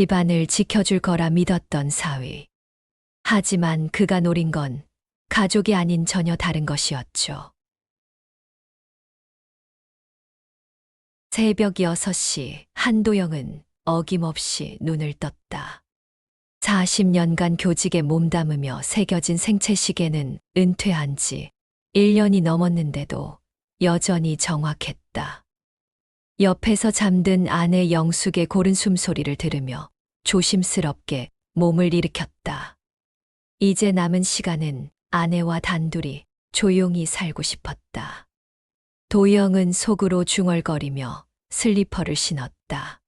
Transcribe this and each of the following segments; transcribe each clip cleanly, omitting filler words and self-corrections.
집안을 지켜줄 거라 믿었던 사위. 하지만 그가 노린 건 가족이 아닌 전혀 다른 것이었죠. 새벽 6시 한도영은 어김없이 눈을 떴다. 40년간 교직에 몸담으며 새겨진 생체시계는 은퇴한 지 1년이 넘었는데도 여전히 정확했다. 옆에서 잠든 아내 영숙의 고른 숨소리를 들으며 조심스럽게 몸을 일으켰다. 이제 남은 시간은 아내와 단둘이 조용히 살고 싶었다. 도영은 속으로 중얼거리며 슬리퍼를 신었다.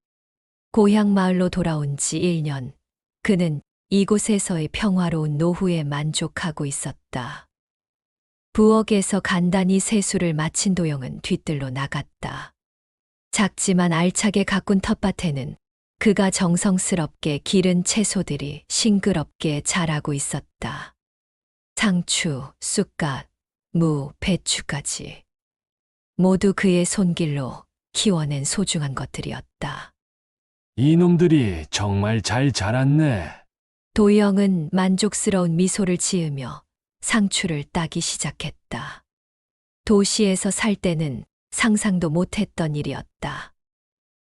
고향 마을로 돌아온 지 1년, 그는 이곳에서의 평화로운 노후에 만족하고 있었다. 부엌에서 간단히 세수를 마친 도영은 뒤뜰로 나갔다. 작지만 알차게 가꾼 텃밭에는 그가 정성스럽게 기른 채소들이 싱그럽게 자라고 있었다. 상추, 쑥갓, 무, 배추까지. 모두 그의 손길로 키워낸 소중한 것들이었다. 이놈들이 정말 잘 자랐네. 도영은 만족스러운 미소를 지으며 상추를 따기 시작했다. 도시에서 살 때는 상상도 못했던 일이었다.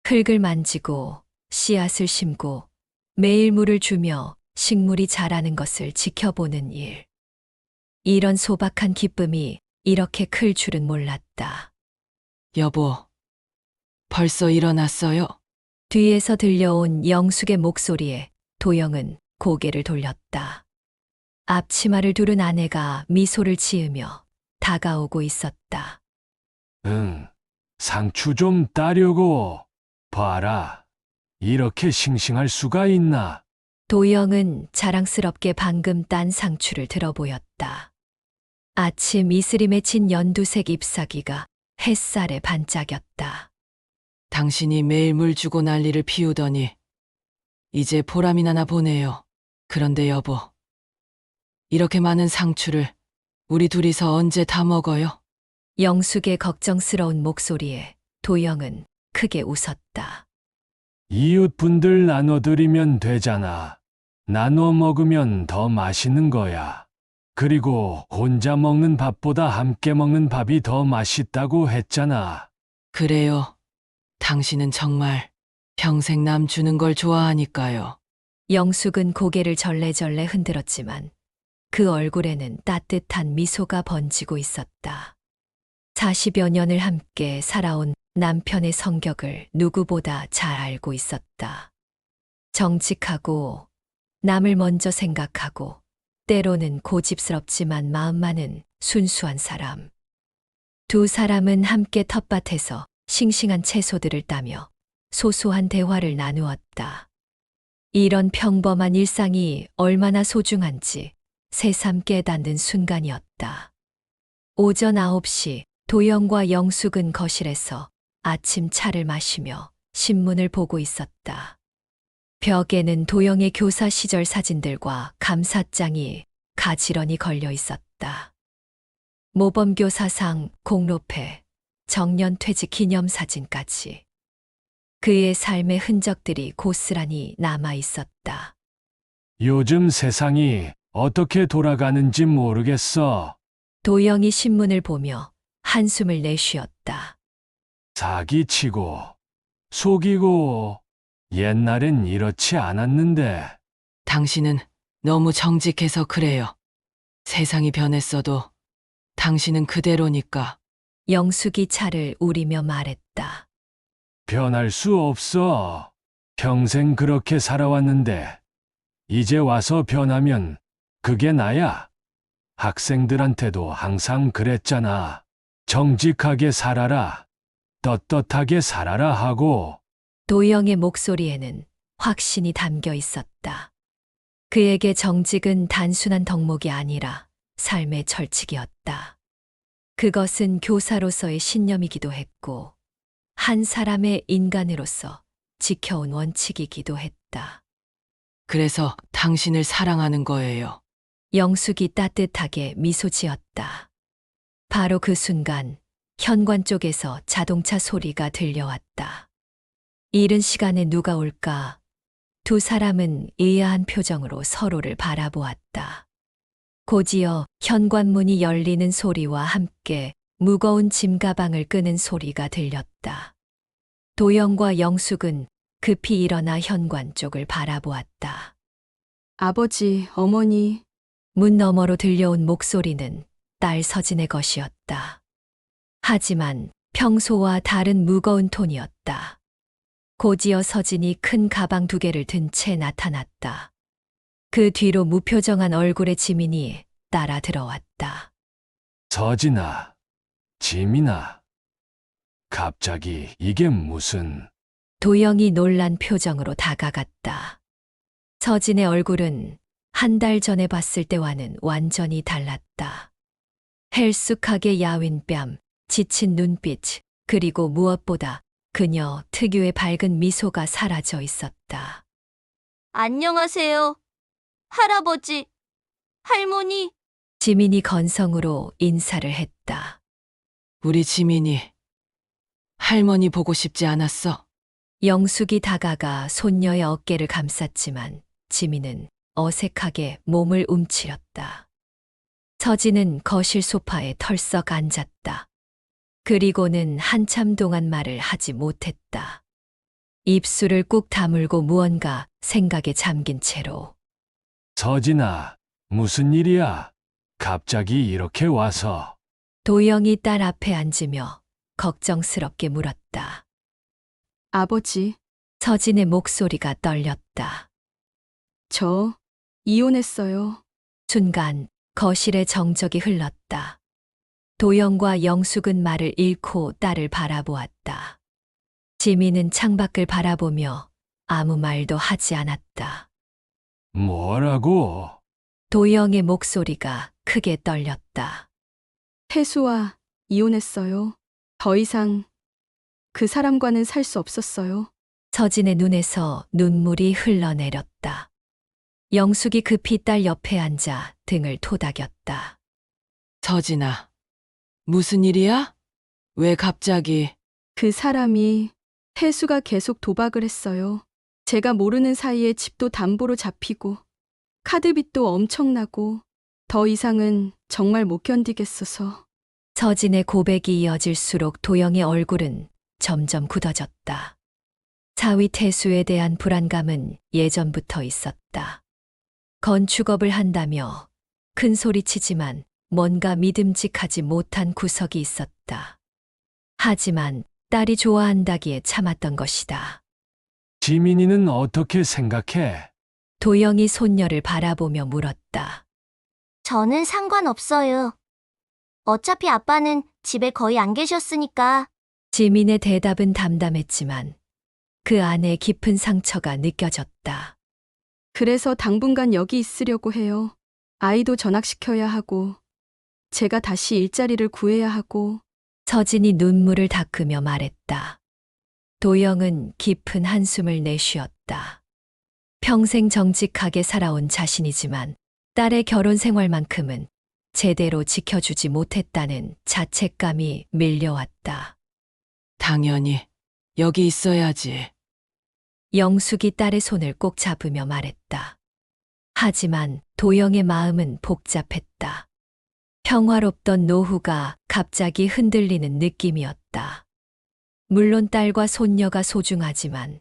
흙을 만지고 씨앗을 심고 매일 물을 주며 식물이 자라는 것을 지켜보는 일. 이런 소박한 기쁨이 이렇게 클 줄은 몰랐다. 여보, 벌써 일어났어요? 뒤에서 들려온 영숙의 목소리에 도영은 고개를 돌렸다. 앞치마를 두른 아내가 미소를 지으며 다가오고 있었다. 응, 상추 좀 따려고. 봐라, 이렇게 싱싱할 수가 있나? 도영은 자랑스럽게 방금 딴 상추를 들어보였다. 아침 이슬이 맺힌 연두색 잎사귀가 햇살에 반짝였다. 당신이 매일 물 주고 난리를 피우더니 이제 보람이 나나 보네요. 그런데 여보, 이렇게 많은 상추를 우리 둘이서 언제 다 먹어요? 영숙의 걱정스러운 목소리에 도영은 크게 웃었다. 이웃분들 나눠드리면 되잖아. 나눠 먹으면 더 맛있는 거야. 그리고 혼자 먹는 밥보다 함께 먹는 밥이 더 맛있다고 했잖아. 그래요. 당신은 정말 평생 남 주는 걸 좋아하니까요. 영숙은 고개를 절레절레 흔들었지만 그 얼굴에는 따뜻한 미소가 번지고 있었다. 40여 년을 함께 살아온 남편의 성격을 누구보다 잘 알고 있었다. 정직하고 남을 먼저 생각하고 때로는 고집스럽지만 마음만은 순수한 사람. 두 사람은 함께 텃밭에서 싱싱한 채소들을 따며 소소한 대화를 나누었다. 이런 평범한 일상이 얼마나 소중한지 새삼 깨닫는 순간이었다. 오전 9시 도영과 영숙은 거실에서 아침 차를 마시며 신문을 보고 있었다. 벽에는 도영의 교사 시절 사진들과 감사장이 가지런히 걸려 있었다. 모범교사상, 공로패, 정년퇴직 기념사진까지. 그의 삶의 흔적들이 고스란히 남아 있었다. 요즘 세상이 어떻게 돌아가는지 모르겠어. 도영이 신문을 보며 한숨을 내쉬었다. 사기치고, 속이고, 옛날엔 이렇지 않았는데. 당신은 너무 정직해서 그래요. 세상이 변했어도 당신은 그대로니까. 영숙이 차를 우리며 말했다. 변할 수 없어. 평생 그렇게 살아왔는데, 이제 와서 변하면 그게 나야. 학생들한테도 항상 그랬잖아. 정직하게 살아라. 떳떳하게 살아라 하고. 도영의 목소리에는 확신이 담겨 있었다. 그에게 정직은 단순한 덕목이 아니라 삶의 철칙이었다. 그것은 교사로서의 신념이기도 했고, 한 사람의 인간으로서 지켜온 원칙이기도 했다. 그래서 당신을 사랑하는 거예요. 영숙이 따뜻하게 미소 지었다. 바로 그 순간 현관 쪽에서 자동차 소리가 들려왔다. 이른 시간에 누가 올까? 두 사람은 의아한 표정으로 서로를 바라보았다. 곧이어 현관문이 열리는 소리와 함께 무거운 짐가방을 끄는 소리가 들렸다. 도영과 영숙은 급히 일어나 현관 쪽을 바라보았다. 아버지, 어머니, 문 너머로 들려온 목소리는 딸 서진의 것이었다. 하지만 평소와 다른 무거운 톤이었다. 곧이어 서진이 큰 가방 2개를 든 채 나타났다. 그 뒤로 무표정한 얼굴의 지민이 따라 들어왔다. 서진아, 지민아. 갑자기 이게 무슨... 도영이 놀란 표정으로 다가갔다. 서진의 얼굴은 한 달 전에 봤을 때와는 완전히 달랐다. 헬쑥하게 야윈 뺨, 지친 눈빛, 그리고 무엇보다 그녀 특유의 밝은 미소가 사라져 있었다. 안녕하세요. 할아버지, 할머니. 지민이 건성으로 인사를 했다. 우리 지민이 할머니 보고 싶지 않았어. 영숙이 다가가 손녀의 어깨를 감쌌지만 지민은 어색하게 몸을 움츠렸다. 서진은 거실 소파에 털썩 앉았다. 그리고는 한참 동안 말을 하지 못했다. 입술을 꾹 다물고 무언가 생각에 잠긴 채로. 서진아, 무슨 일이야? 갑자기 이렇게 와서... 도영이 딸 앞에 앉으며 걱정스럽게 물었다. 아버지, 서진의 목소리가 떨렸다. 저 이혼했어요. 순간 거실에 정적이 흘렀다. 도영과 영숙은 말을 잃고 딸을 바라보았다. 지민은 창밖을 바라보며 아무 말도 하지 않았다. 뭐라고? 도영의 목소리가 크게 떨렸다. 태수와 이혼했어요. 더 이상 그 사람과는 살 수 없었어요. 서진의 눈에서 눈물이 흘러내렸다. 영숙이 급히 딸 옆에 앉아 등을 토닥였다. 서진아, 무슨 일이야? 왜 갑자기... 그 사람이 태수가 계속 도박을 했어요. 제가 모르는 사이에 집도 담보로 잡히고 카드빚도 엄청나고 더 이상은 정말 못 견디겠어서. 서진의 고백이 이어질수록 도영의 얼굴은 점점 굳어졌다. 사위 태수에 대한 불안감은 예전부터 있었다. 건축업을 한다며 큰 소리치지만 뭔가 믿음직하지 못한 구석이 있었다. 하지만 딸이 좋아한다기에 참았던 것이다. 지민이는 어떻게 생각해? 도영이 손녀를 바라보며 물었다. 저는 상관없어요. 어차피 아빠는 집에 거의 안 계셨으니까. 지민의 대답은 담담했지만 그 안에 깊은 상처가 느껴졌다. 그래서 당분간 여기 있으려고 해요. 아이도 전학시켜야 하고 제가 다시 일자리를 구해야 하고. 서진이 눈물을 닦으며 말했다. 도영은 깊은 한숨을 내쉬었다. 평생 정직하게 살아온 자신이지만 딸의 결혼 생활만큼은 제대로 지켜주지 못했다는 자책감이 밀려왔다. 당연히 여기 있어야지. 영숙이 딸의 손을 꼭 잡으며 말했다. 하지만 도영의 마음은 복잡했다. 평화롭던 노후가 갑자기 흔들리는 느낌이었다. 물론 딸과 손녀가 소중하지만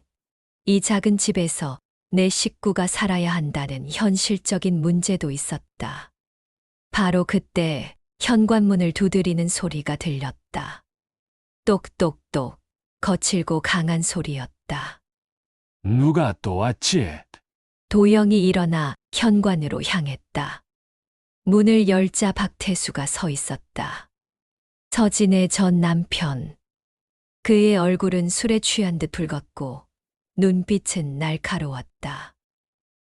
이 작은 집에서 내 식구가 살아야 한다는 현실적인 문제도 있었다. 바로 그때 현관문을 두드리는 소리가 들렸다. 똑똑똑, 거칠고 강한 소리였다. 누가 또 왔지? 도영이 일어나 현관으로 향했다. 문을 열자 박태수가 서 있었다. 서진의 전 남편. 그의 얼굴은 술에 취한 듯 붉었고 눈빛은 날카로웠다.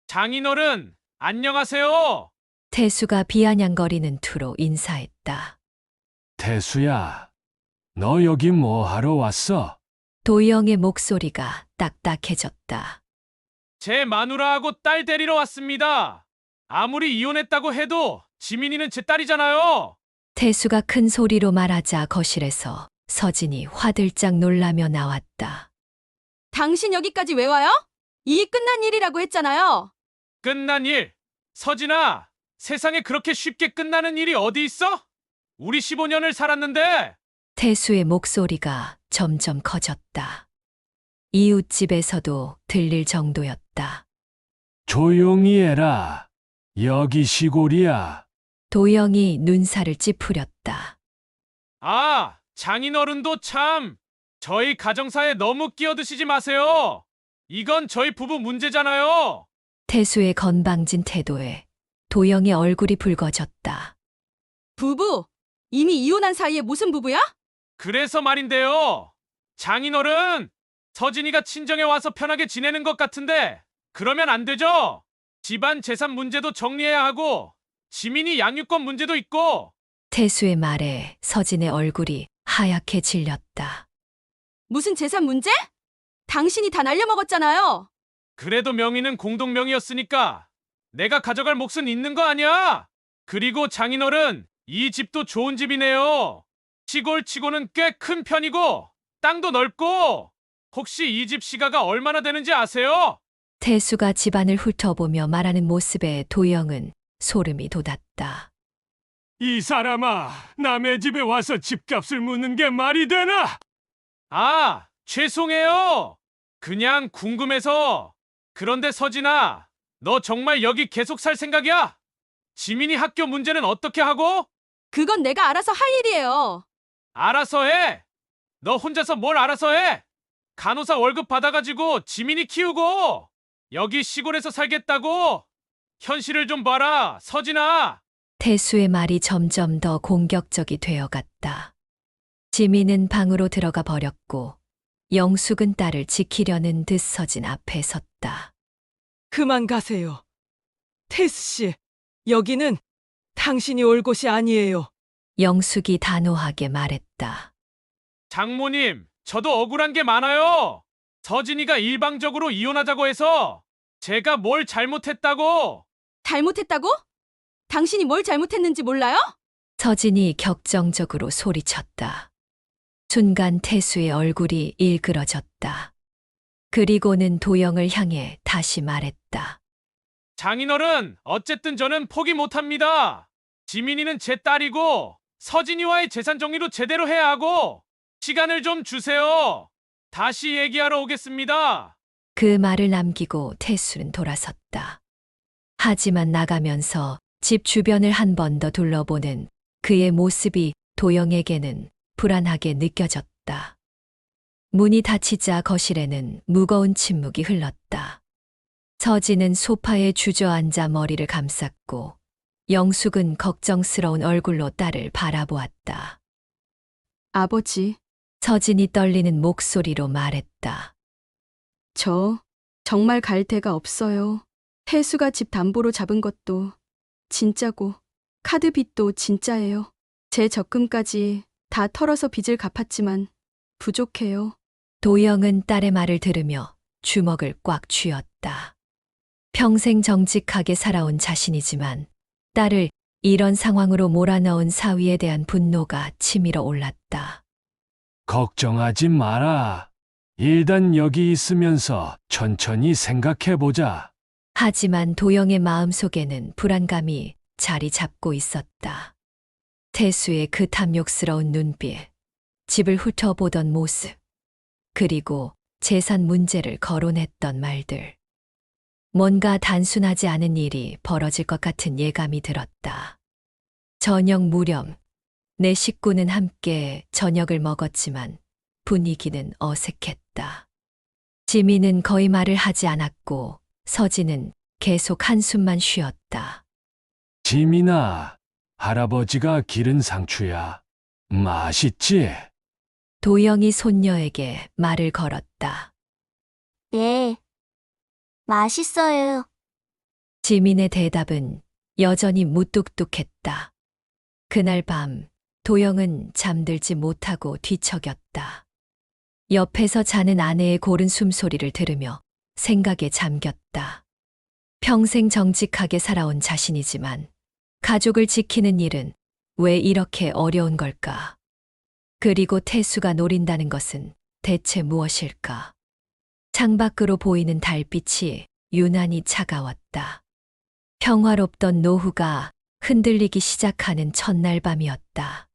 장인어른, 안녕하세요. 태수가 비아냥거리는 투로 인사했다. 태수야, 너 여기 뭐 하러 왔어? 도영의 목소리가 딱딱해졌다. 제 마누라하고 딸 데리러 왔습니다. 아무리 이혼했다고 해도 지민이는 제 딸이잖아요. 태수가 큰 소리로 말하자 거실에서 서진이 화들짝 놀라며 나왔다. 당신 여기까지 왜 와요? 이 끝난 일이라고 했잖아요. 끝난 일. 서진아, 세상에 그렇게 쉽게 끝나는 일이 어디 있어? 우리 15년을 살았는데. 태수의 목소리가 점점 커졌다. 이웃집에서도 들릴 정도였다. 조용히 해라. 여기 시골이야. 도영이 눈살을 찌푸렸다. 아, 장인어른도 참. 저희 가정사에 너무 끼어드시지 마세요. 이건 저희 부부 문제잖아요. 태수의 건방진 태도에 도영의 얼굴이 붉어졌다. 부부? 이미 이혼한 사이에 무슨 부부야? 그래서 말인데요. 장인어른, 서진이가 친정에 와서 편하게 지내는 것 같은데 그러면 안 되죠? 집안 재산 문제도 정리해야 하고 지민이 양육권 문제도 있고. 태수의 말에 서진의 얼굴이 하얗게 질렸다. 무슨 재산 문제? 당신이 다 날려먹었잖아요. 그래도 명의는 공동명의였으니까 내가 가져갈 몫은 있는 거 아니야? 그리고 장인어른, 이 집도 좋은 집이네요. 시골 치고는 꽤 큰 편이고 땅도 넓고. 혹시 이 집 시가가 얼마나 되는지 아세요? 태수가 집안을 훑어보며 말하는 모습에 도영은 소름이 돋았다. 이 사람아, 남의 집에 와서 집값을 묻는 게 말이 되나? 아, 죄송해요. 그냥 궁금해서. 그런데 서진아, 너 정말 여기 계속 살 생각이야? 지민이 학교 문제는 어떻게 하고? 그건 내가 알아서 할 일이에요. 알아서 해. 너 혼자서 뭘 알아서 해? 간호사 월급 받아가지고 지민이 키우고 여기 시골에서 살겠다고? 현실을 좀 봐라, 서진아. 태수의 말이 점점 더 공격적이 되어갔다. 지민은 방으로 들어가 버렸고 영숙은 딸을 지키려는 듯 서진 앞에 섰다. 그만 가세요. 태수 씨, 여기는 당신이 올 곳이 아니에요. 영숙이 단호하게 말했다. 장모님, 저도 억울한 게 많아요. 서진이가 일방적으로 이혼하자고 해서 제가 뭘 잘못했다고. 잘못했다고? 당신이 뭘 잘못했는지 몰라요? 서진이 격정적으로 소리쳤다. 순간 태수의 얼굴이 일그러졌다. 그리고는 도영을 향해 다시 말했다. 장인어른, 어쨌든 저는 포기 못합니다. 지민이는 제 딸이고 서진이와의 재산 정리도 제대로 해야 하고 시간을 좀 주세요. 다시 얘기하러 오겠습니다. 그 말을 남기고 태수는 돌아섰다. 하지만 나가면서 집 주변을 한 번 더 둘러보는 그의 모습이 도영에게는 불안하게 느껴졌다. 문이 닫히자 거실에는 무거운 침묵이 흘렀다. 서진은 소파에 주저앉아 머리를 감쌌고 영숙은 걱정스러운 얼굴로 딸을 바라보았다. 아버지, 서진이 떨리는 목소리로 말했다. 저 정말 갈 데가 없어요. 태수가 집 담보로 잡은 것도 진짜고 카드 빚도 진짜예요. 제 적금까지 다 털어서 빚을 갚았지만 부족해요. 도영은 딸의 말을 들으며 주먹을 꽉 쥐었다. 평생 정직하게 살아온 자신이지만 딸을 이런 상황으로 몰아넣은 사위에 대한 분노가 치밀어 올랐다. 걱정하지 마라. 일단 여기 있으면서 천천히 생각해보자. 하지만 도영의 마음속에는 불안감이 자리 잡고 있었다. 태수의 그 탐욕스러운 눈빛, 집을 훑어보던 모습, 그리고 재산 문제를 거론했던 말들. 뭔가 단순하지 않은 일이 벌어질 것 같은 예감이 들었다. 저녁 무렵, 내 식구는 함께 저녁을 먹었지만 분위기는 어색했다. 지민은 거의 말을 하지 않았고 서진은 계속 한숨만 쉬었다. 지민아, 할아버지가 기른 상추야. 맛있지? 도영이 손녀에게 말을 걸었다. 네. 맛있어요. 지민의 대답은 여전히 무뚝뚝했다. 그날 밤 도영은 잠들지 못하고 뒤척였다. 옆에서 자는 아내의 고른 숨소리를 들으며 생각에 잠겼다. 평생 정직하게 살아온 자신이지만 가족을 지키는 일은 왜 이렇게 어려운 걸까? 그리고 태수가 노린다는 것은 대체 무엇일까? 창밖으로 보이는 달빛이 유난히 차가웠다. 평화롭던 노후가 흔들리기 시작하는 첫날 밤이었다.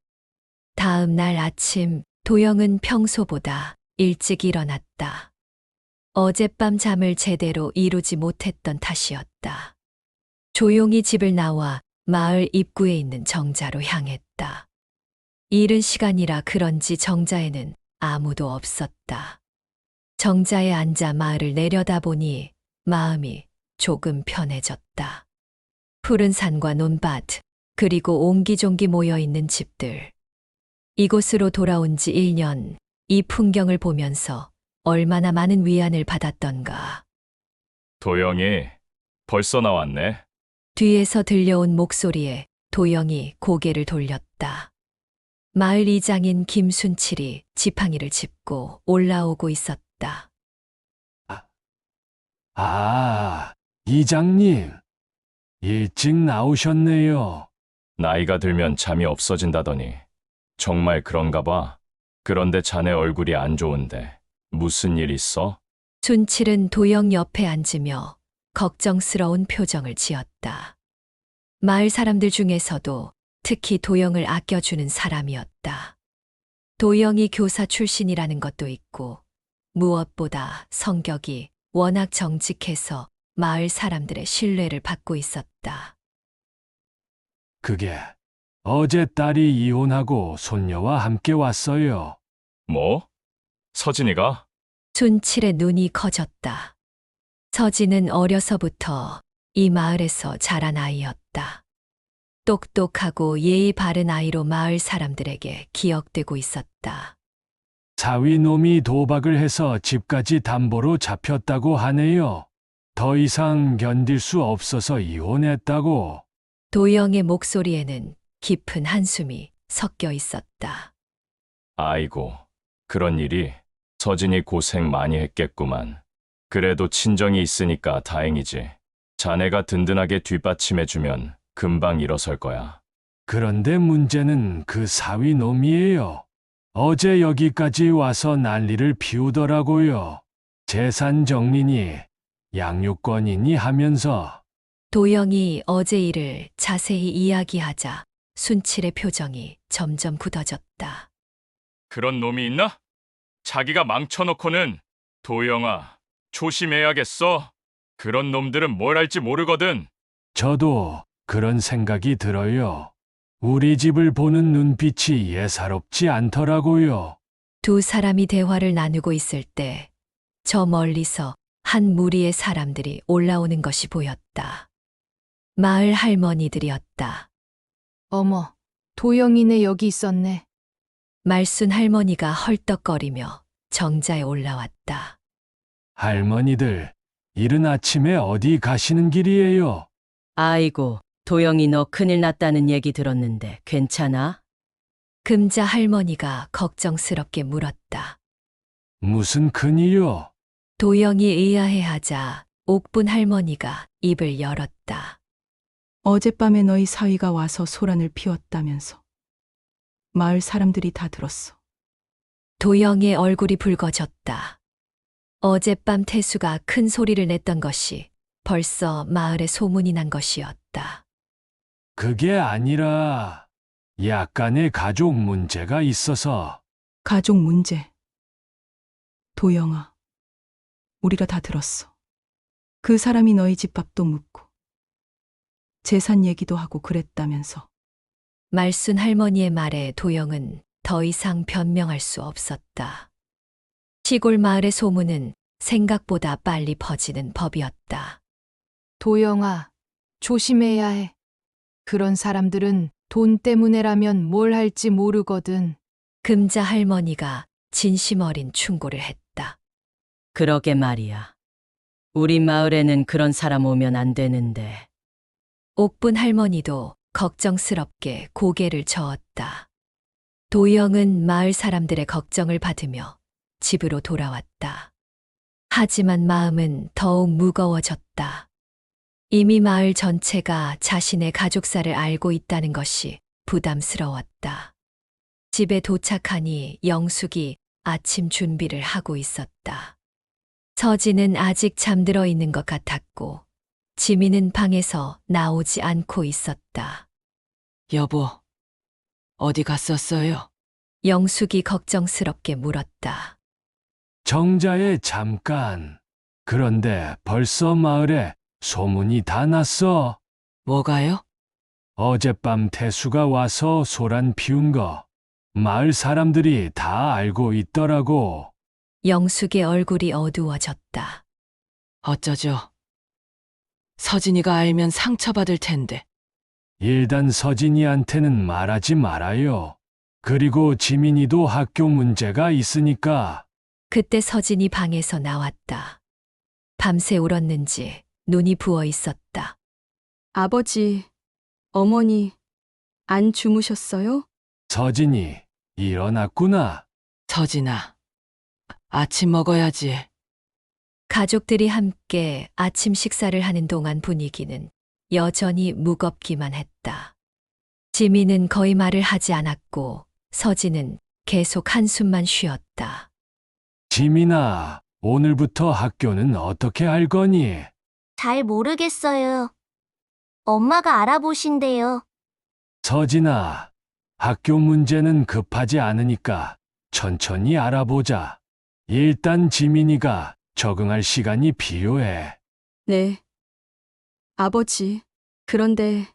다음 날 아침 도영은 평소보다 일찍 일어났다. 어젯밤 잠을 제대로 이루지 못했던 탓이었다. 조용히 집을 나와 마을 입구에 있는 정자로 향했다. 이른 시간이라 그런지 정자에는 아무도 없었다. 정자에 앉아 마을을 내려다보니 마음이 조금 편해졌다. 푸른 산과 논밭, 그리고 옹기종기 모여있는 집들. 이곳으로 돌아온 지 1년, 이 풍경을 보면서 얼마나 많은 위안을 받았던가. 도영이 벌써 나왔네. 뒤에서 들려온 목소리에 도영이 고개를 돌렸다. 마을 이장인 김순칠이 지팡이를 짚고 올라오고 있었다. 아, 이장님. 일찍 나오셨네요. 나이가 들면 잠이 없어진다더니 정말 그런가 봐. 그런데 자네 얼굴이 안 좋은데 무슨 일 있어? 순칠은 도영 옆에 앉으며 걱정스러운 표정을 지었다. 마을 사람들 중에서도 특히 도영을 아껴주는 사람이었다. 도영이 교사 출신이라는 것도 있고 무엇보다 성격이 워낙 정직해서 마을 사람들의 신뢰를 받고 있었다. 그게 어제 딸이 이혼하고 손녀와 함께 왔어요. 뭐? 서진이가? 순칠의 눈이 커졌다. 서진은 어려서부터 이 마을에서 자란 아이였다. 똑똑하고 예의 바른 아이로 마을 사람들에게 기억되고 있었다. 사위놈이 도박을 해서 집까지 담보로 잡혔다고 하네요. 더 이상 견딜 수 없어서 이혼했다고. 도영의 목소리에는 깊은 한숨이 섞여 있었다. 아이고, 그런 일이. 서진이 고생 많이 했겠구만. 그래도 친정이 있으니까 다행이지. 자네가 든든하게 뒷받침해주면 금방 일어설 거야. 그런데 문제는 그 사위놈이에요. 어제 여기까지 와서 난리를 피우더라고요. 재산 정리니 양육권이니 하면서. 도영이 어제 일을 자세히 이야기하자 순칠의 표정이 점점 굳어졌다. 그런 놈이 있나? 자기가 망쳐놓고는. 도영아, 조심해야겠어. 그런 놈들은 뭘 할지 모르거든. 저도 그런 생각이 들어요. 우리 집을 보는 눈빛이 예사롭지 않더라고요. 두 사람이 대화를 나누고 있을 때 저 멀리서 한 무리의 사람들이 올라오는 것이 보였다. 마을 할머니들이었다. 어머, 도영이네 여기 있었네. 말순 할머니가 헐떡거리며 정자에 올라왔다. 할머니들, 이른 아침에 어디 가시는 길이에요? 아이고, 도영이 너 큰일 났다는 얘기 들었는데 괜찮아? 금자 할머니가 걱정스럽게 물었다. 무슨 큰일이요? 도영이 의아해하자 옥분 할머니가 입을 열었다. 어젯밤에 너희 사위가 와서 소란을 피웠다면서. 마을 사람들이 다 들었어. 도영의 얼굴이 붉어졌다. 어젯밤 태수가 큰 소리를 냈던 것이 벌써 마을에 소문이 난 것이었다. 그게 아니라 약간의 가족 문제가 있어서. 가족 문제. 도영아, 우리가 다 들었어. 그 사람이 너희 집 밥도 묻고 재산 얘기도 하고 그랬다면서. 말순 할머니의 말에 도영은 더 이상 변명할 수 없었다. 시골 마을의 소문은 생각보다 빨리 퍼지는 법이었다. 도영아, 조심해야 해. 그런 사람들은 돈 때문에라면 뭘 할지 모르거든. 금자 할머니가 진심 어린 충고를 했다. 그러게 말이야. 우리 마을에는 그런 사람 오면 안 되는데. 옥분 할머니도 걱정스럽게 고개를 저었다. 도영은 마을 사람들의 걱정을 받으며 집으로 돌아왔다. 하지만 마음은 더욱 무거워졌다. 이미 마을 전체가 자신의 가족사를 알고 있다는 것이 부담스러웠다. 집에 도착하니 영숙이 아침 준비를 하고 있었다. 서진은 아직 잠들어 있는 것 같았고 지민은 방에서 나오지 않고 있었다. 여보, 어디 갔었어요? 영숙이 걱정스럽게 물었다. 정자에 잠깐. 그런데 벌써 마을에 소문이 다 났어. 뭐가요? 어젯밤 태수가 와서 소란 피운 거 마을 사람들이 다 알고 있더라고. 영숙의 얼굴이 어두워졌다. 어쩌죠? 서진이가 알면 상처받을 텐데. 일단 서진이한테는 말하지 말아요. 그리고 지민이도 학교 문제가 있으니까. 그때 서진이 방에서 나왔다. 밤새 울었는지 눈이 부어 있었다. 아버지, 어머니, 안 주무셨어요? 서진이 일어났구나. 서진아, 아침 먹어야지. 가족들이 함께 아침 식사를 하는 동안 분위기는 여전히 무겁기만 했다. 지민은 거의 말을 하지 않았고 서진은 계속 한숨만 쉬었다. 지민아, 오늘부터 학교는 어떻게 할 거니? 잘 모르겠어요. 엄마가 알아보신대요. 서진아, 학교 문제는 급하지 않으니까 천천히 알아보자. 일단 지민이가 적응할 시간이 필요해. 네. 아버지, 그런데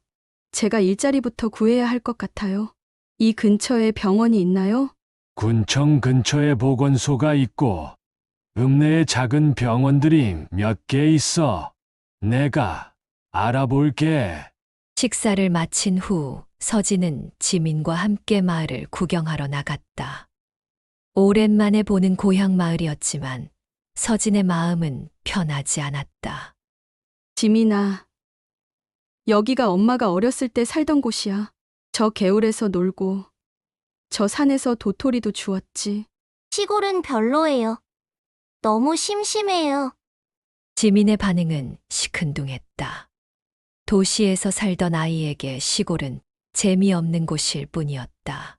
제가 일자리부터 구해야 할 것 같아요. 이 근처에 병원이 있나요? 군청 근처에 보건소가 있고 읍내에 작은 병원들이 몇 개 있어. 내가 알아볼게. 식사를 마친 후 서진은 지민과 함께 마을을 구경하러 나갔다. 오랜만에 보는 고향 마을이었지만 서진의 마음은 편하지 않았다. 지민아, 여기가 엄마가 어렸을 때 살던 곳이야. 저 개울에서 놀고, 저 산에서 도토리도 주웠지. 시골은 별로예요. 너무 심심해요. 지민의 반응은 시큰둥했다. 도시에서 살던 아이에게 시골은 재미없는 곳일 뿐이었다.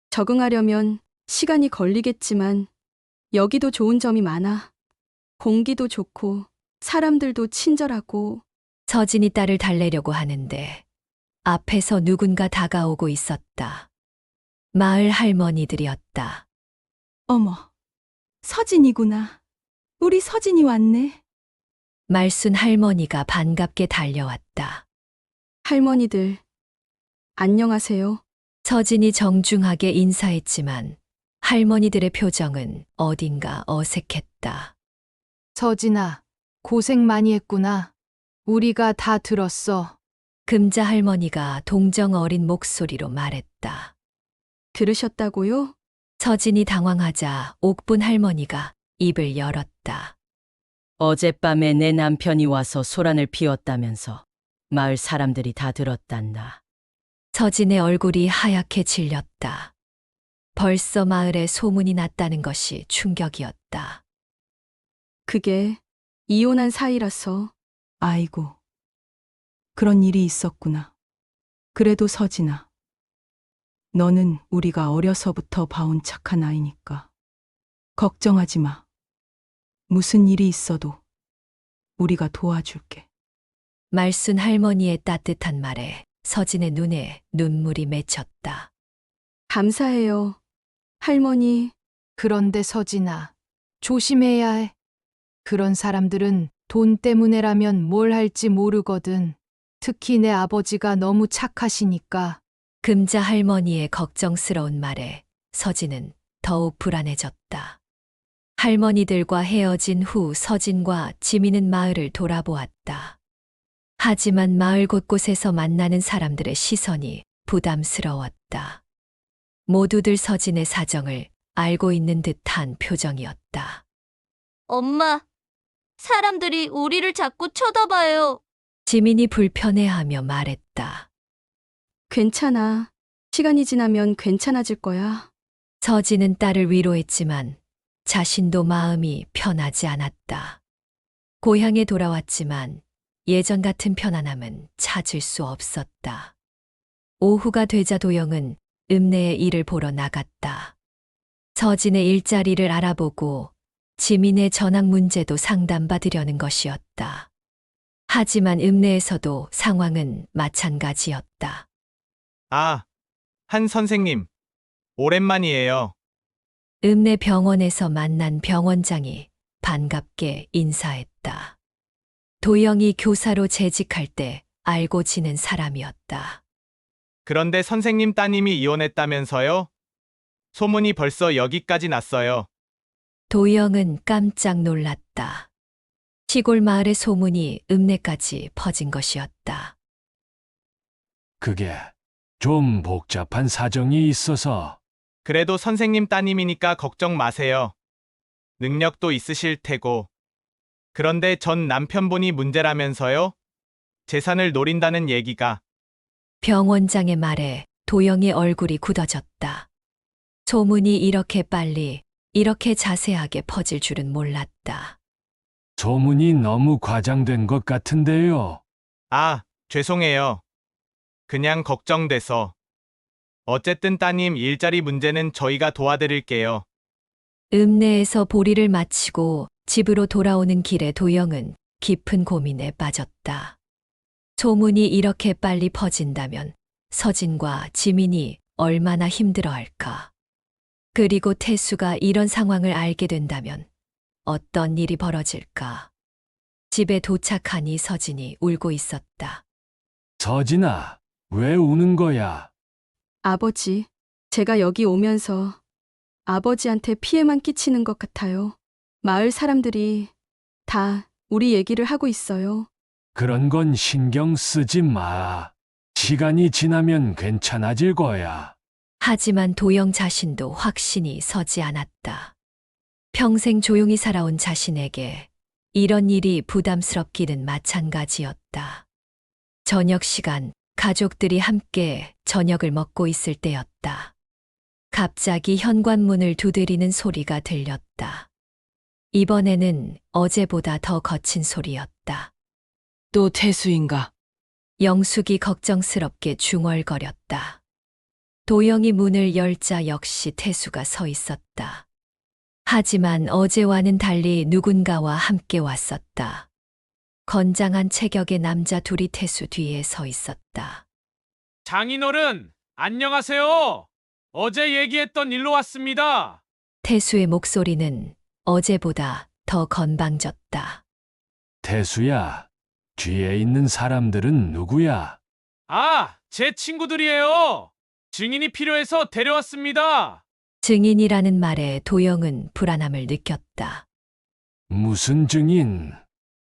적응하려면 시간이 걸리겠지만, 여기도 좋은 점이 많아. 공기도 좋고, 사람들도 친절하고. 서진이 딸을 달래려고 하는데 앞에서 누군가 다가오고 있었다. 마을 할머니들이었다. 어머, 서진이구나. 우리 서진이 왔네. 말순 할머니가 반갑게 달려왔다. 할머니들, 안녕하세요. 서진이 정중하게 인사했지만 할머니들의 표정은 어딘가 어색했다. 서진아, 고생 많이 했구나. 우리가 다 들었어. 금자 할머니가 동정 어린 목소리로 말했다. 들으셨다고요? 서진이 당황하자 옥분 할머니가 입을 열었다. 어젯밤에 내 남편이 와서 소란을 피웠다면서 마을 사람들이 다 들었단다. 서진의 얼굴이 하얗게 질렸다. 벌써 마을에 소문이 났다는 것이 충격이었다. 그게 이혼한 사이라서. 아이고, 그런 일이 있었구나. 그래도 서진아, 너는 우리가 어려서부터 봐온 착한 아이니까 걱정하지 마. 무슨 일이 있어도 우리가 도와줄게. 말순 할머니의 따뜻한 말에 서진의 눈에 눈물이 맺혔다. 감사해요. 할머니, 그런데 서진아, 조심해야 해. 그런 사람들은 돈 때문에라면 뭘 할지 모르거든. 특히 내 아버지가 너무 착하시니까. 금자 할머니의 걱정스러운 말에 서진은 더욱 불안해졌다. 할머니들과 헤어진 후 서진과 지민은 마을을 돌아보았다. 하지만 마을 곳곳에서 만나는 사람들의 시선이 부담스러웠다. 모두들 서진의 사정을 알고 있는 듯한 표정이었다. 엄마, 사람들이 우리를 자꾸 쳐다봐요. 지민이 불편해하며 말했다. 괜찮아. 시간이 지나면 괜찮아질 거야. 서진은 딸을 위로했지만 자신도 마음이 편하지 않았다. 고향에 돌아왔지만 예전 같은 편안함은 찾을 수 없었다. 오후가 되자 도영은 읍내에 일을 보러 나갔다. 서진의 일자리를 알아보고 지민의 전학 문제도 상담받으려는 것이었다. 하지만 읍내에서도 상황은 마찬가지였다. 아, 한 선생님. 오랜만이에요. 읍내 병원에서 만난 병원장이 반갑게 인사했다. 도영이 교사로 재직할 때 알고 지낸 사람이었다. 그런데 선생님 따님이 이혼했다면서요? 소문이 벌써 여기까지 났어요. 도영은 깜짝 놀랐다. 시골 마을의 소문이 읍내까지 퍼진 것이었다. 그게 좀 복잡한 사정이 있어서 그래도 선생님 따님이니까 걱정 마세요. 능력도 있으실 테고. 그런데 전 남편분이 문제라면서요? 재산을 노린다는 얘기가. 병원장의 말에 도영의 얼굴이 굳어졌다. 소문이 이렇게 빨리, 이렇게 자세하게 퍼질 줄은 몰랐다. 소문이 너무 과장된 것 같은데요. 아, 죄송해요. 그냥 걱정돼서. 어쨌든 따님 일자리 문제는 저희가 도와드릴게요. 읍내에서 보리를 마치고 집으로 돌아오는 길에 도영은 깊은 고민에 빠졌다. 소문이 이렇게 빨리 퍼진다면 서진과 지민이 얼마나 힘들어할까. 그리고 태수가 이런 상황을 알게 된다면 어떤 일이 벌어질까. 집에 도착하니 서진이 울고 있었다. 서진아, 왜 우는 거야? 아버지, 제가 여기 오면서 아버지한테 피해만 끼치는 것 같아요. 마을 사람들이 다 우리 얘기를 하고 있어요. 그런 건 신경 쓰지 마. 시간이 지나면 괜찮아질 거야. 하지만 도영 자신도 확신이 서지 않았다. 평생 조용히 살아온 자신에게 이런 일이 부담스럽기는 마찬가지였다. 저녁 시간, 가족들이 함께 저녁을 먹고 있을 때였다. 갑자기 현관문을 두드리는 소리가 들렸다. 이번에는 어제보다 더 거친 소리였다. 또 태수인가? 영숙이 걱정스럽게 중얼거렸다. 도영이 문을 열자 역시 태수가 서 있었다. 하지만 어제와는 달리 누군가와 함께 왔었다. 건장한 체격의 남자 둘이 태수 뒤에 서 있었다. 장인어른, 안녕하세요. 어제 얘기했던 일로 왔습니다. 태수의 목소리는 어제보다 더 건방졌다. 태수야, 뒤에 있는 사람들은 누구야? 아, 제 친구들이에요. 증인이 필요해서 데려왔습니다. 증인이라는 말에 도영은 불안함을 느꼈다. 무슨 증인?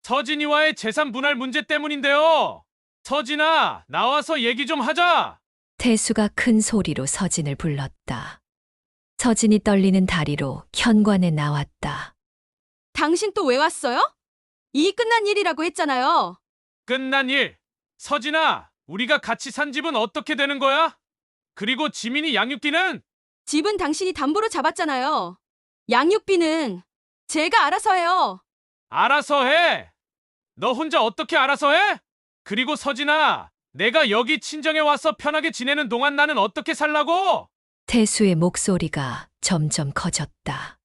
서진이와의 재산 분할 문제 때문인데요. 서진아, 나와서 얘기 좀 하자. 태수가 큰 소리로 서진을 불렀다. 서진이 떨리는 다리로 현관에 나왔다. 당신 또 왜 왔어요? 이 끝난 일이라고 했잖아요. 끝난 일. 서진아, 우리가 같이 산 집은 어떻게 되는 거야? 그리고 지민이 양육비는? 집은 당신이 담보로 잡았잖아요. 양육비는 제가 알아서 해요. 알아서 해. 너 혼자 어떻게 알아서 해? 그리고 서진아, 내가 여기 친정에 와서 편하게 지내는 동안 나는 어떻게 살라고? 태수의 목소리가 점점 커졌다.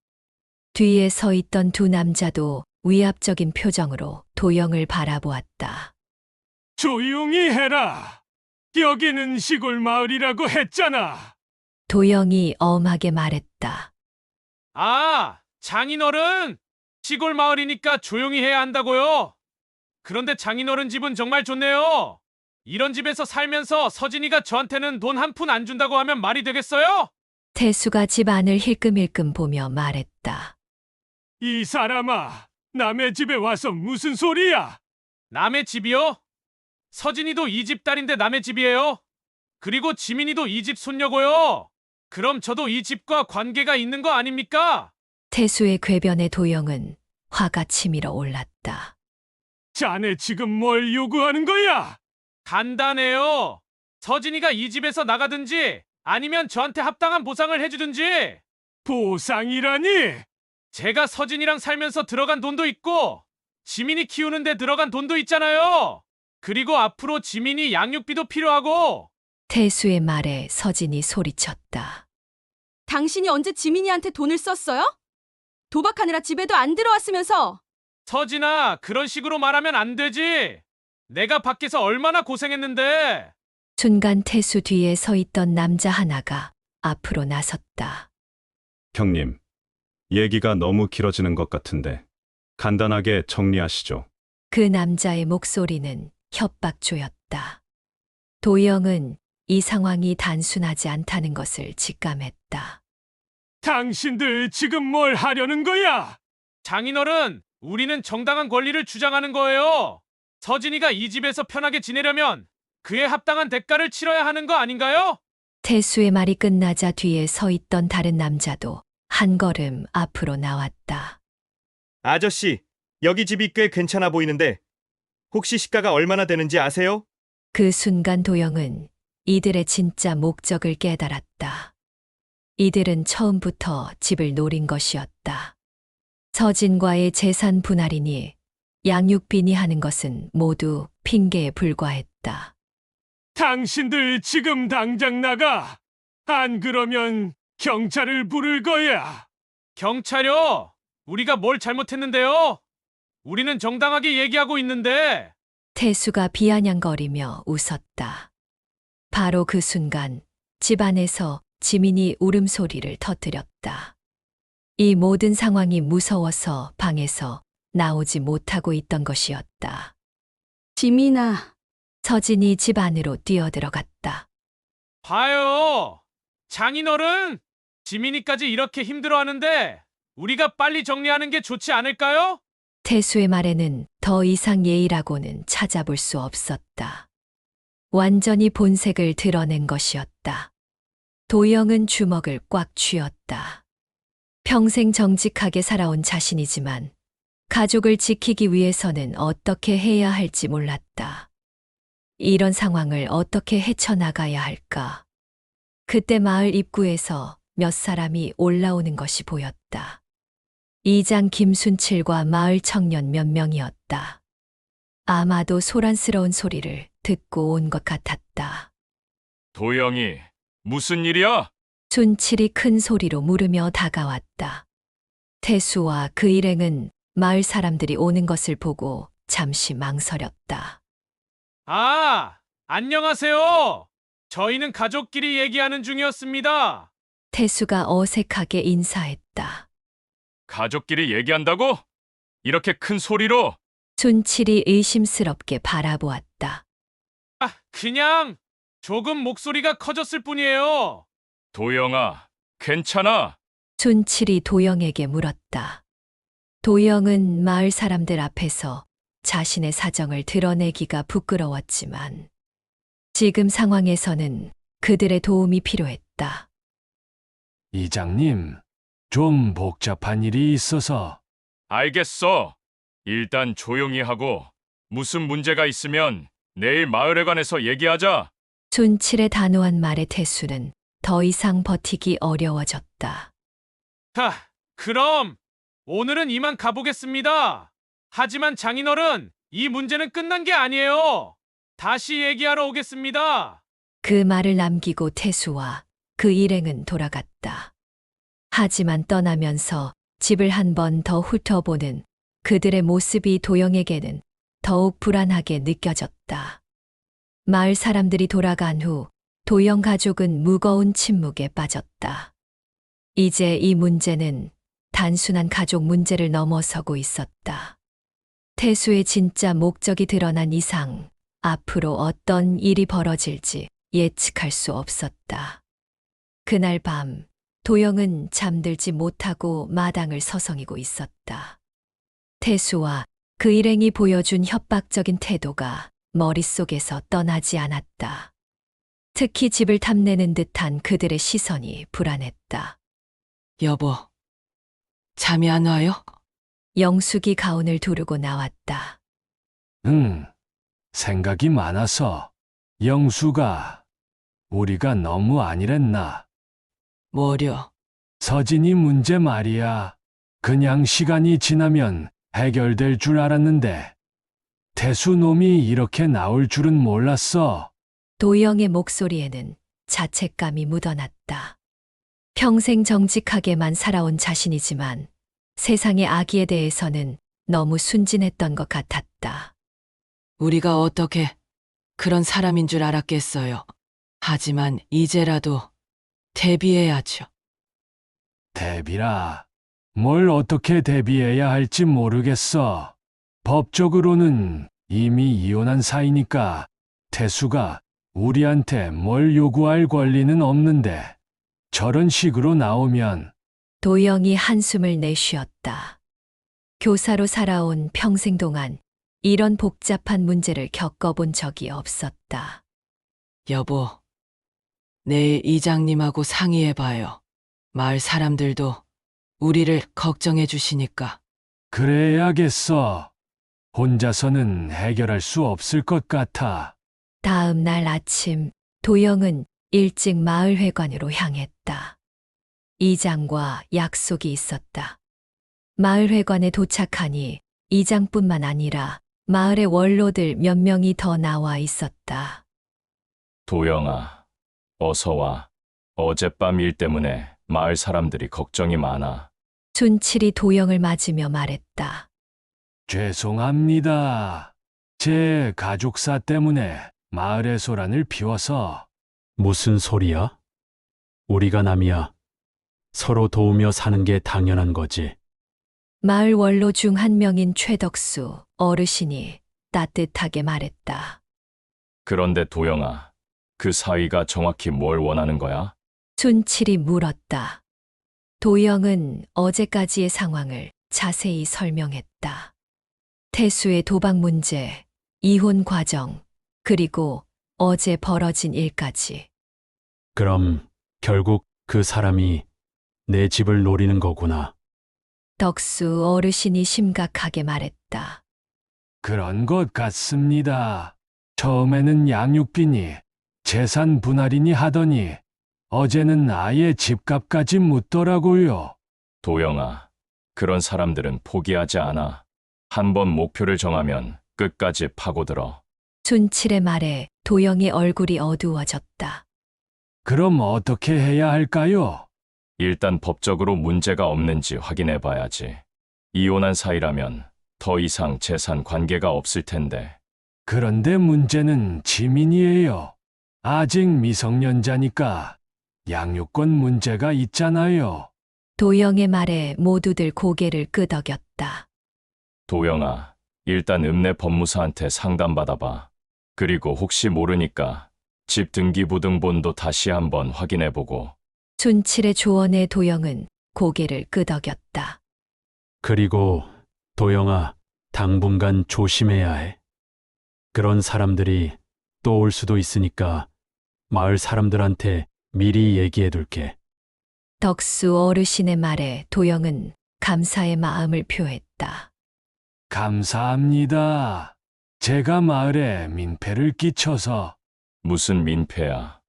뒤에 서 있던 두 남자도 위압적인 표정으로 도영을 바라보았다. 조용히 해라. 여기는 시골 마을이라고 했잖아. 도영이 엄하게 말했다. 아, 장인어른. 시골 마을이니까 조용히 해야 한다고요. 그런데 장인어른 집은 정말 좋네요. 이런 집에서 살면서 서진이가 저한테는 돈 한 푼 안 준다고 하면 말이 되겠어요? 태수가 집 안을 힐끔힐끔 보며 말했다. 이 사람아, 남의 집에 와서 무슨 소리야? 남의 집이요? 서진이도 이 집 딸인데 남의 집이에요? 그리고 지민이도 이 집 손녀고요. 그럼 저도 이 집과 관계가 있는 거 아닙니까? 태수의 궤변에 도영은 화가 치밀어 올랐다. 자네 지금 뭘 요구하는 거야? 간단해요. 서진이가 이 집에서 나가든지 아니면 저한테 합당한 보상을 해주든지. 보상이라니? 제가 서진이랑 살면서 들어간 돈도 있고 지민이 키우는데 들어간 돈도 있잖아요. 그리고 앞으로 지민이 양육비도 필요하고. 태수의 말에 서진이 소리쳤다. 당신이 언제 지민이한테 돈을 썼어요? 도박하느라 집에도 안 들어왔으면서. 서진아, 그런 식으로 말하면 안 되지. 내가 밖에서 얼마나 고생했는데. 순간 태수 뒤에 서 있던 남자 하나가 앞으로 나섰다. 형님, 얘기가 너무 길어지는 것 같은데 간단하게 정리하시죠. 그 남자의 목소리는 협박조였다. 도영은 이 상황이 단순하지 않다는 것을 직감했다. 당신들 지금 뭘 하려는 거야? 장인어른, 우리는 정당한 권리를 주장하는 거예요. 서진이가 이 집에서 편하게 지내려면 그에 합당한 대가를 치러야 하는 거 아닌가요? 태수의 말이 끝나자 뒤에 서 있던 다른 남자도 한 걸음 앞으로 나왔다. 아저씨, 여기 집이 꽤 괜찮아 보이는데 혹시 시가가 얼마나 되는지 아세요? 그 순간 도영은 이들의 진짜 목적을 깨달았다. 이들은 처음부터 집을 노린 것이었다. 서진과의 재산 분할이니 양육비니 하는 것은 모두 핑계에 불과했다. 당신들 지금 당장 나가. 안 그러면 경찰을 부를 거야. 경찰요? 우리가 뭘 잘못했는데요? 우리는 정당하게 얘기하고 있는데. 태수가 비아냥거리며 웃었다. 바로 그 순간 집 안에서 지민이 울음소리를 터뜨렸다. 이 모든 상황이 무서워서 방에서 나오지 못하고 있던 것이었다. 지민아, 서진이 집 안으로 뛰어들어갔다. 봐요. 장인어른, 지민이까지 이렇게 힘들어하는데 우리가 빨리 정리하는 게 좋지 않을까요? 태수의 말에는 더 이상 예의라고는 찾아볼 수 없었다. 완전히 본색을 드러낸 것이었다. 도영은 주먹을 꽉 쥐었다. 평생 정직하게 살아온 자신이지만 가족을 지키기 위해서는 어떻게 해야 할지 몰랐다. 이런 상황을 어떻게 헤쳐나가야 할까? 그때 마을 입구에서 몇 사람이 올라오는 것이 보였다. 이장 김순칠과 마을 청년 몇 명이었다. 아마도 소란스러운 소리를 듣고 온 것 같았다. 도영이, 무슨 일이야? 순칠이 큰 소리로 물으며 다가왔다. 태수와 그 일행은 마을 사람들이 오는 것을 보고 잠시 망설였다. 아, 안녕하세요. 저희는 가족끼리 얘기하는 중이었습니다. 태수가 어색하게 인사했다. 가족끼리 얘기한다고? 이렇게 큰 소리로? 순칠이 의심스럽게 바라보았다. 아, 그냥 조금 목소리가 커졌을 뿐이에요. 도영아, 괜찮아? 순칠이 도영에게 물었다. 도영은 마을 사람들 앞에서 자신의 사정을 드러내기가 부끄러웠지만 지금 상황에서는 그들의 도움이 필요했다. 이장님, 좀 복잡한 일이 있어서. 알겠어. 일단 조용히 하고 무슨 문제가 있으면 내일 마을에 관해서 얘기하자. 순칠의 단호한 말에 태수는 더 이상 버티기 어려워졌다. 그럼 오늘은 이만 가보겠습니다. 하지만 장인어른, 이 문제는 끝난 게 아니에요. 다시 얘기하러 오겠습니다. 그 말을 남기고 태수와 그 일행은 돌아갔다. 하지만 떠나면서 집을 한 번 더 훑어보는 그들의 모습이 도영에게는 더욱 불안하게 느껴졌다. 마을 사람들이 돌아간 후 도영 가족은 무거운 침묵에 빠졌다. 이제 이 문제는 단순한 가족 문제를 넘어서고 있었다. 태수의 진짜 목적이 드러난 이상 앞으로 어떤 일이 벌어질지 예측할 수 없었다. 그날 밤 도영은 잠들지 못하고 마당을 서성이고 있었다. 태수와 그 일행이 보여준 협박적인 태도가 머릿속에서 떠나지 않았다. 특히 집을 탐내는 듯한 그들의 시선이 불안했다. 여보, 잠이 안 와요? 영숙이 가운을 두르고 나왔다. 생각이 많아서. 영수가, 우리가 너무 안일했나? 뭐려? 서진이 문제 말이야. 그냥 시간이 지나면 해결될 줄 알았는데 태수 놈이 이렇게 나올 줄은 몰랐어. 도영의 목소리에는 자책감이 묻어났다. 평생 정직하게만 살아온 자신이지만 세상의 아기에 대해서는 너무 순진했던 것 같았다. 우리가 어떻게 그런 사람인 줄 알았겠어요. 하지만 이제라도 대비해야죠. 대비라. 뭘 어떻게 대비해야 할지 모르겠어. 법적으로는 이미 이혼한 사이니까 태수가 우리한테 뭘 요구할 권리는 없는데 저런 식으로 나오면 도영이 한숨을 내쉬었다. 교사로 살아온 평생 동안 이런 복잡한 문제를 겪어본 적이 없었다. 여보, 내일 이장님하고 상의해봐요. 마을 사람들도 우리를 걱정해 주시니까. 그래야겠어. 혼자서는 해결할 수 없을 것 같아. 다음 날 아침 도영은 일찍 마을회관으로 향했다. 이장과 약속이 있었다. 마을회관에 도착하니 이장뿐만 아니라 마을의 원로들 몇 명이 더 나와 있었다. 도영아, 어서 와. 어젯밤 일 때문에 마을 사람들이 걱정이 많아. 춘칠이 도영을 맞으며 말했다. 죄송합니다. 제 가족사 때문에 마을의 소란을 피워서. 무슨 소리야? 우리가 남이야. 서로 도우며 사는 게 당연한 거지. 마을 원로 중 한 명인 최덕수 어르신이 따뜻하게 말했다. 그런데 도영아, 그 사위가 정확히 뭘 원하는 거야? 춘칠이 물었다. 도영은 어제까지의 상황을 자세히 설명했다. 태수의 도박 문제, 이혼 과정, 그리고 어제 벌어진 일까지. 그럼 결국 그 사람이 내 집을 노리는 거구나. 덕수 어르신이 심각하게 말했다. 그런 것 같습니다. 처음에는 양육비니 재산 분할이니 하더니 어제는 아예 집값까지 묻더라고요. 도영아, 그런 사람들은 포기하지 않아. 한번 목표를 정하면 끝까지 파고들어. 춘칠의 말에 도영의 얼굴이 어두워졌다. 그럼 어떻게 해야 할까요? 일단 법적으로 문제가 없는지 확인해 봐야지. 이혼한 사이라면 더 이상 재산 관계가 없을 텐데. 그런데 문제는 지민이에요. 아직 미성년자니까 양육권 문제가 있잖아요. 도영의 말에 모두들 고개를 끄덕였다. 도영아, 일단 읍내 법무사한테 상담받아봐. 그리고 혹시 모르니까 집 등기부등본도 다시 한번 확인해보고. 춘칠의 조언에 도영은 고개를 끄덕였다. 그리고 도영아, 당분간 조심해야 해. 그런 사람들이 또 올 수도 있으니까 마을 사람들한테 미리 얘기해 둘게. 덕수 어르신의 말에 도영은 감사의 마음을 표했다. 감사합니다. 제가 마을에 민폐를 끼쳐서. 무슨 민폐야.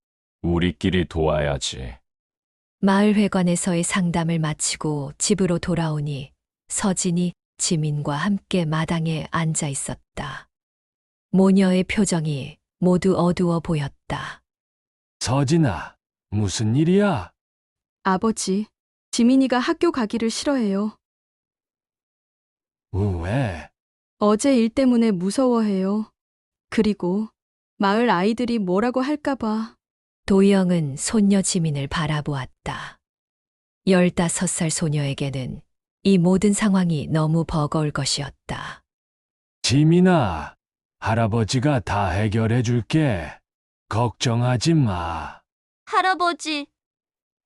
우리끼리 도와야지. 마을회관에서의 상담을 마치고 집으로 돌아오니 서진이 지민과 함께 마당에 앉아 있었다. 모녀의 표정이 모두 어두워 보였다. 서진아, 무슨 일이야? 아버지, 지민이가 학교 가기를 싫어해요. 왜? 어제 일 때문에 무서워해요. 그리고 마을 아이들이 뭐라고 할까봐. 도영은 손녀 지민을 바라보았다. 15살 소녀에게는 이 모든 상황이 너무 버거울 것이었다. 지민아, 할아버지가 다 해결해 줄게. 걱정하지 마. 할아버지,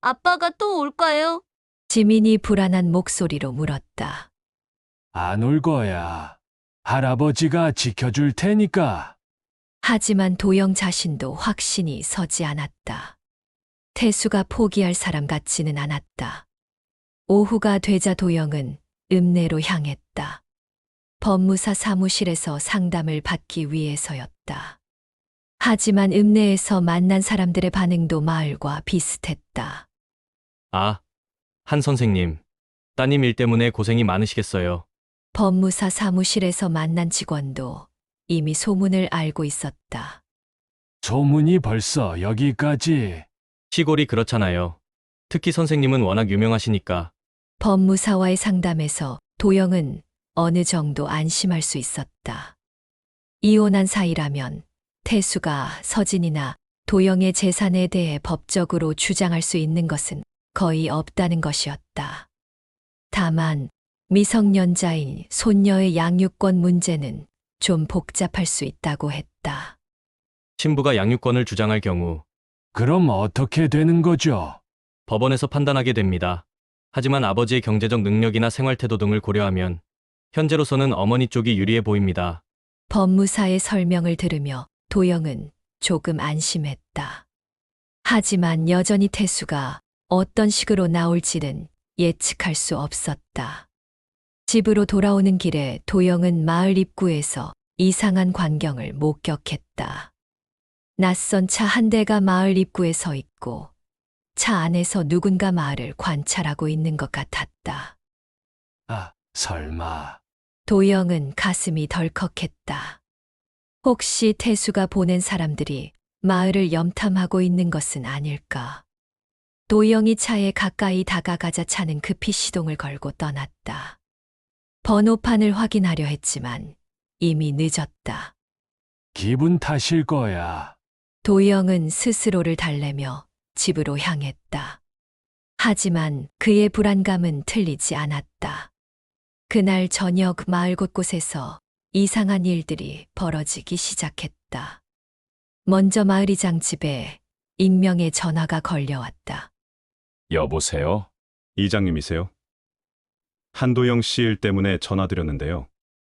아빠가 또 올까요? 지민이 불안한 목소리로 물었다. 안 올 거야. 할아버지가 지켜줄 테니까. 하지만 도영 자신도 확신이 서지 않았다. 태수가 포기할 사람 같지는 않았다. 오후가 되자 도영은 읍내로 향했다. 법무사 사무실에서 상담을 받기 위해서였다. 하지만 읍내에서 만난 사람들의 반응도 마을과 비슷했다. 아, 한 선생님. 따님 일 때문에 고생이 많으시겠어요. 법무사 사무실에서 만난 직원도 이미 소문을 알고 있었다. 소문이 벌써 여기까지. 시골이 그렇잖아요. 특히 선생님은 워낙 유명하시니까. 법무사와의 상담에서 도영은 어느 정도 안심할 수 있었다. 이혼한 사이라면 태수가 서진이나 도영의 재산에 대해 법적으로 주장할 수 있는 것은 거의 없다는 것이었다. 다만 미성년자인 손녀의 양육권 문제는 좀 복잡할 수 있다고 했다. 신부가 양육권을 주장할 경우 그럼 어떻게 되는 거죠? 법원에서 판단하게 됩니다. 하지만 아버지의 경제적 능력이나 생활태도 등을 고려하면 현재로서는 어머니 쪽이 유리해 보입니다. 법무사의 설명을 들으며 도영은 조금 안심했다. 하지만 여전히 태수가 어떤 식으로 나올지는 예측할 수 없었다. 집으로 돌아오는 길에 도영은 마을 입구에서 이상한 광경을 목격했다. 낯선 차 한 대가 마을 입구에 서 있고 차 안에서 누군가 마을을 관찰하고 있는 것 같았다. 아, 설마. 도영은 가슴이 덜컥했다. 혹시 태수가 보낸 사람들이 마을을 염탐하고 있는 것은 아닐까? 도영이 차에 가까이 다가가자 차는 급히 시동을 걸고 떠났다. 번호판을 확인하려 했지만 이미 늦었다. 기분 탓일 거야. 도영은 스스로를 달래며 집으로 향했다. 하지만 그의 불안감은 틀리지 않았다. 그날 저녁 마을 곳곳에서 이상한 일들이 벌어지기 시작했다. 먼저 마을이장 집에 익명의 전화가 걸려왔다. 여보세요? 이장님이세요? 한도영 씨 일 때문에 전화드렸는데요.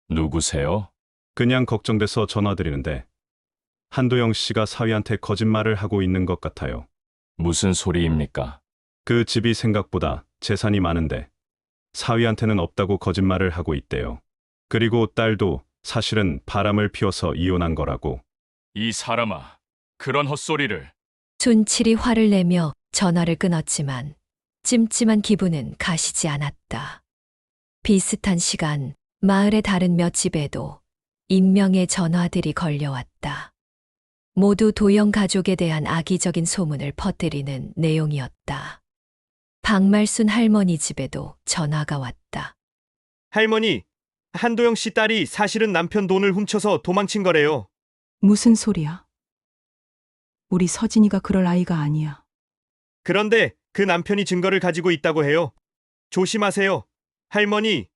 누구세요? 그냥 걱정돼서 전화드리는데 한도영 씨가 사위한테 거짓말을 하고 있는 것 같아요. 무슨 소리입니까? 그 집이 생각보다 재산이 많은데 사위한테는 없다고 거짓말을 하고 있대요. 그리고 딸도 사실은 바람을 피워서 이혼한 거라고. 이 사람아, 그런 헛소리를. 춘칠이 화를 내며 전화를 끊었지만 찜찜한 기분은 가시지 않았다. 비슷한 시간 마을의 다른 몇 집에도 익명의 전화들이 걸려왔다. 모두 도영 가족에 대한 악의적인 소문을 퍼뜨리는 내용이었다. 박말순 할머니 집에도 전화가 왔다. 할머니, 한도영 씨 딸이 사실은 남편 돈을 훔쳐서 도망친 거래요. 무슨 소리야? 우리 서진이가 그럴 아이가 아니야. 그런데 그 남편이 증거를 가지고 있다고 해요. 조심하세요. 할머니.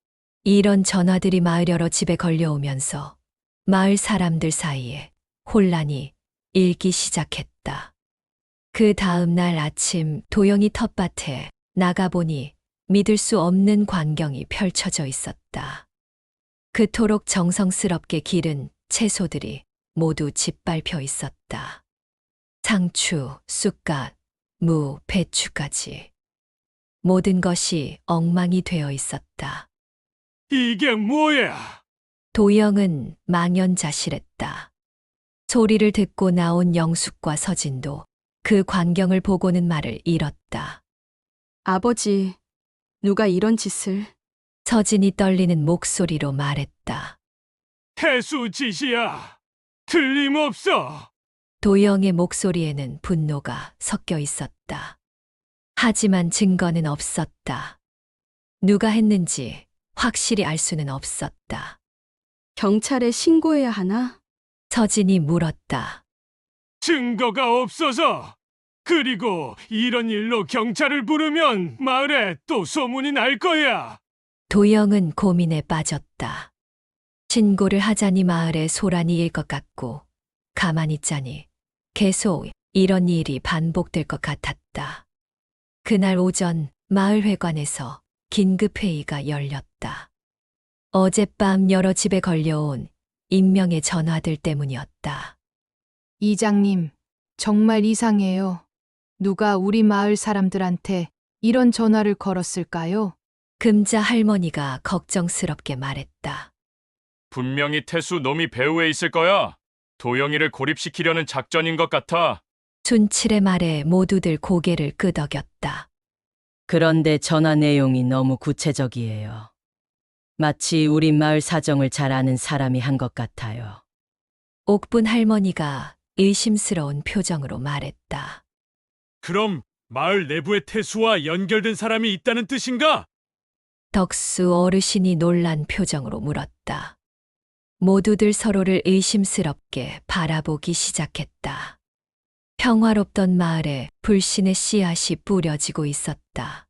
이런 전화들이 마을 여러 집에 걸려오면서 마을 사람들 사이에 혼란이 일기 시작했다. 그 다음 날 아침 도영이 텃밭에 나가보니 믿을 수 없는 광경이 펼쳐져 있었다. 그토록 정성스럽게 기른 채소들이 모두 짓밟혀 있었다. 상추, 쑥갓, 무, 배추까지. 모든 것이 엉망이 되어 있었다. 이게 뭐야? 도영은 망연자실했다. 소리를 듣고 나온 영숙과 서진도 그 광경을 보고는 말을 잃었다. 아버지, 누가 이런 짓을... 서진이 떨리는 목소리로 말했다. 태수 짓이야. 틀림없어. 도영의 목소리에는 분노가 섞여 있었다. 하지만 증거는 없었다. 누가 했는지 확실히 알 수는 없었다. 경찰에 신고해야 하나? 서진이 물었다. 증거가 없어서. 그리고 이런 일로 경찰을 부르면 마을에 또 소문이 날 거야. 도영은 고민에 빠졌다. 신고를 하자니 마을에 소란이 일 것 같고 가만히 있자니 계속 이런 일이 반복될 것 같았다. 그날 오전 마을 회관에서 긴급회의가 열렸다. 어젯밤 여러 집에 걸려온 익명의 전화들 때문이었다. 이장님, 정말 이상해요. 누가 우리 마을 사람들한테 이런 전화를 걸었을까요? 금자 할머니가 걱정스럽게 말했다. 분명히 태수 놈이 배후에 있을 거야. 도영이를 고립시키려는 작전인 것 같아. 춘칠의 말에 모두들 고개를 끄덕였다. 그런데 전화 내용이 너무 구체적이에요. 마치 우리 마을 사정을 잘 아는 사람이 한 것 같아요. 옥분 할머니가 의심스러운 표정으로 말했다. 그럼 마을 내부의 태수와 연결된 사람이 있다는 뜻인가? 덕수 어르신이 놀란 표정으로 물었다. 모두들 서로를 의심스럽게 바라보기 시작했다. 평화롭던 마을에 불신의 씨앗이 뿌려지고 있었다.